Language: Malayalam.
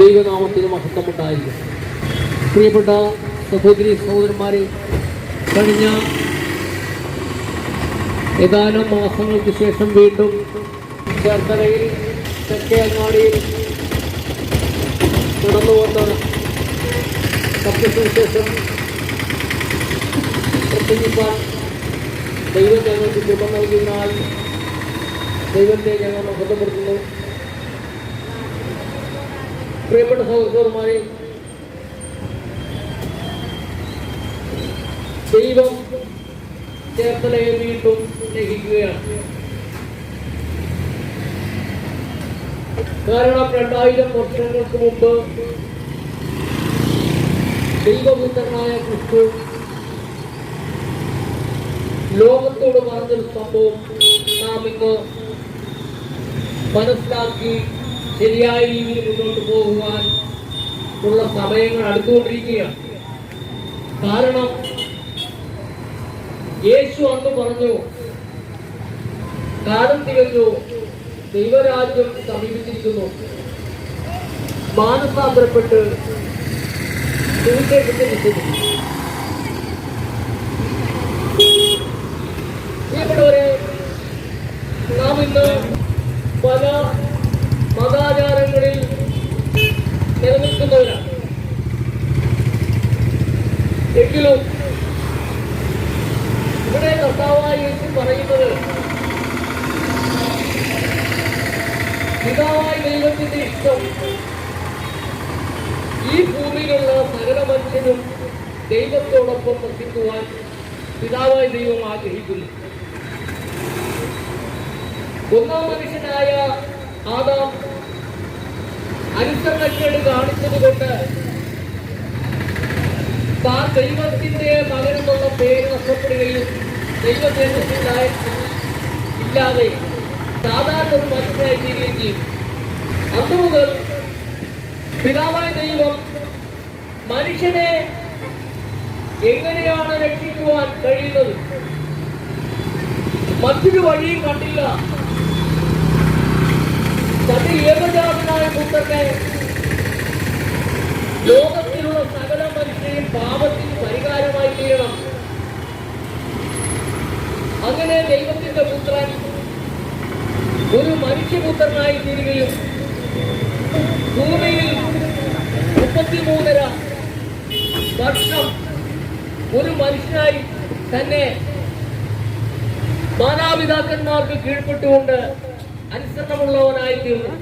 ദൈവനാമത്തിന് മഹത്വമുണ്ടായിരിക്കും. പ്രിയപ്പെട്ട സഹോദരി സഹോദരന്മാരെ, കഴിഞ്ഞ ഏതാനും മാസങ്ങൾക്ക് ശേഷം വീണ്ടും ചേർത്തലയിൽ തെക്കേ അങ്ങാടിയിൽ നടന്നു വന്ന സത്യസുവിശേഷം പ്രസംഗിക്കാൻ ദൈവം ഞങ്ങൾക്ക് കൃപ നൽകിയതിനാൽ ദൈവത്തെ ഞങ്ങൾ മഹത്വപ്പെടുത്തുന്നു. പ്രിയപ്പെട്ട സഹോദരന്മാരെ, ദൈവം ചേർത്തലയെ വീണ്ടും സ്നേഹിക്കുകയാണ്. കാരണം 2000 വർഷങ്ങൾക്ക് മുമ്പ് ദൈവപുത്രനായ ക്രിസ്തു ലോകത്തോട് പറഞ്ഞൊരു സംഭവം നാം ഇന്ന് മനസ്സിലാക്കി ശരിയായ രീതിയിൽ മുന്നോട്ട് പോകുവാൻ ഉള്ള സമയങ്ങൾ അടുത്തുകൊണ്ടിരിക്കുകയാണ്. കാരണം യേശു അന്ന് പറഞ്ഞു, കാലം തികഞ്ഞു, ദൈവരാജ്യം സമീപിച്ചിരിക്കുന്നു, മാനസാന്തരപ്പെട്ട് സുവിശേഷത്തെ വിശ്വസിക്കുന്നു. പ്രിയപ്പെട്ടവരെ, നാം ഇന്ന് പല മതാചാരങ്ങളിൽ നിലനിൽക്കുന്നവരാണ്. എങ്കിലും ഇവിടെ കർത്താവായ യേശു പറയുന്നത്, പിതാവായ ദൈവത്തിന്റെ ഇഷ്ടം ഈ ഭൂമിയിലുള്ള സകല മനുഷ്യനും ദൈവത്തോടൊപ്പം വസിക്കുവാൻ പിതാവായ ദൈവം ആഗ്രഹിക്കുന്നു. ഒന്നാം മനുഷ്യനായ ആദാം അനുസരണക്കേട് കാണിച്ചതുകൊണ്ട് താൻ ദൈവത്തിന്റെ മകനെന്നുള്ള പേര് നഷ്ടപ്പെടുകയും ദൈവദേശത്തില്ലാതെ സാധാരണ ഒരു മനുഷ്യനായി തീരുകയും ചെയ്യും. അന്നു മുതൽ പിതാവായ ദൈവം മനുഷ്യനെ എങ്ങനെയാണ് രക്ഷിക്കുവാൻ കഴിയുന്നത് മറ്റൊരു വഴിയും കണ്ടില്ല. തന്റെ ഏകജാതനായ പുത്രനെ ലോകത്തിലുള്ള സകല മനുഷ്യരെയും പാപത്തിന് പരിഹാരമായി തീരണം. അങ്ങനെ ദൈവത്തിന്റെ പുത്രൻ ഒരു മനുഷ്യപുത്രനായി തീരുകയും ഭൂമിയിൽ 33.5 വർഷം ഒരു മനുഷ്യനായി തന്നെ മാതാപിതാക്കന്മാർക്ക് കീഴ്പ്പെട്ടുകൊണ്ട് അനുസരണമുള്ളവനായി തീർന്നു.